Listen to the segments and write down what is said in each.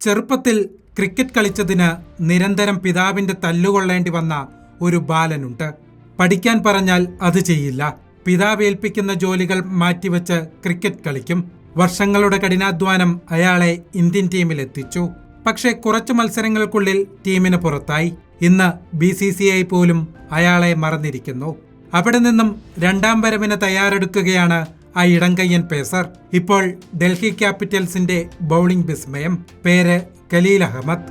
ചെറുപ്പത്തിൽ ക്രിക്കറ്റ് കളിച്ചതിന് നിരന്തരം പിതാവിന്റെ തല്ലുകൊള്ളേണ്ടി വന്ന ഒരു ബാലനുണ്ട്. പഠിക്കാൻ പറഞ്ഞാൽ അത് ചെയ്യില്ല. പിതാവ് ഏൽപ്പിക്കുന്ന ജോലികൾ മാറ്റിവെച്ച് ക്രിക്കറ്റ് കളിക്കും. വർഷങ്ങളുടെ കഠിനാധ്വാനം അയാളെ ഇന്ത്യൻ ടീമിലെത്തിച്ചു. പക്ഷേ കുറച്ചു മത്സരങ്ങൾക്കുള്ളിൽ ടീമിന് പുറത്തായി. ഇന്ന് BCCI പോലും അയാളെ മറന്നിരിക്കുന്നു. അവിടെ നിന്നും രണ്ടാം വരവിന് തയ്യാറെടുക്കുകയാണ് ആ ഇടംകയ്യൻ പേസർ. ഇപ്പോൾ ഡൽഹി ക്യാപിറ്റൽസിന്റെ ബൗളിംഗ് വിസ്മയം. പേര് ഖലീൽ അഹമ്മദ്.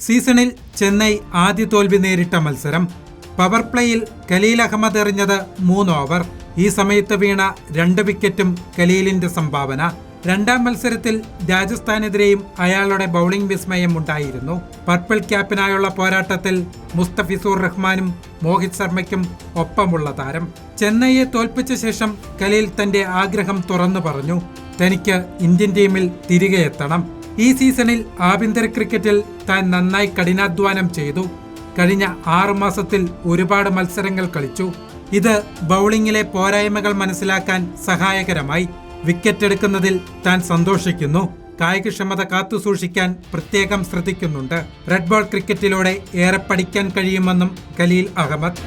സീസണിൽ ചെന്നൈ ആദ്യ തോൽവി നേരിട്ട മത്സരം. പവർ പ്ലേയിൽ ഖലീൽ അഹമ്മദ് എറിഞ്ഞത് 3 ഓവർ. ഈ സമയത്ത് വീണ 2 വിക്കറ്റും ഖലീലിന്റെ സംഭാവന. രണ്ടാം മത്സരത്തിൽ രാജസ്ഥാനെതിരെയും അയാളുടെ ബൗളിംഗ് വിസ്മയം ഉണ്ടായിരുന്നു. പർപ്പിൾ ക്യാപ്പിനായുള്ള പോരാട്ടത്തിൽ മുസ്തഫിസുർ റഹ്മാനും മോഹിത് ശർമ്മയ്ക്കും ഒപ്പമുള്ള താരം. ചെന്നൈയെ തോൽപ്പിച്ച ശേഷം ഖലീൽ തന്റെ ആഗ്രഹം തുറന്നു പറഞ്ഞു. തനിക്ക് ഇന്ത്യൻ ടീമിൽ തിരികെ എത്തണം. ഈ സീസണിൽ ആഭ്യന്തര ക്രിക്കറ്റിൽ താൻ നന്നായി കഠിനാധ്വാനം ചെയ്തു. കഴിഞ്ഞ 6 മാസത്തിൽ ഒരുപാട് മത്സരങ്ങൾ കളിച്ചു. ഇത് ബൗളിംഗിലെ പോരായ്മകൾ മനസ്സിലാക്കാൻ സഹായകരമായി. വിക്കറ്റ് എടുക്കുന്നതിൽ താൻ സന്തോഷിക്കുന്നു. കായികക്ഷമത കാത്തുസൂക്ഷിക്കാൻ പ്രത്യേകം ശ്രദ്ധിക്കുന്നുണ്ട്. റെഡ് ബോൾ ക്രിക്കറ്റിലൂടെ ഏറെ പഠിക്കാൻ കഴിയുമെന്നും ഖലീൽ അഹമ്മദ്.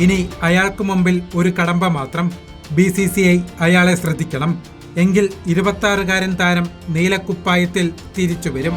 ഇനി അയാൾക്ക് മുമ്പിൽ ഒരു കടമ്പ മാത്രം. BCCI അയാളെ ശ്രദ്ധിക്കണം. എങ്കിൽ 26-കാരൻ താരം നീലക്കുപ്പായത്തിൽ തിരിച്ചു വരും.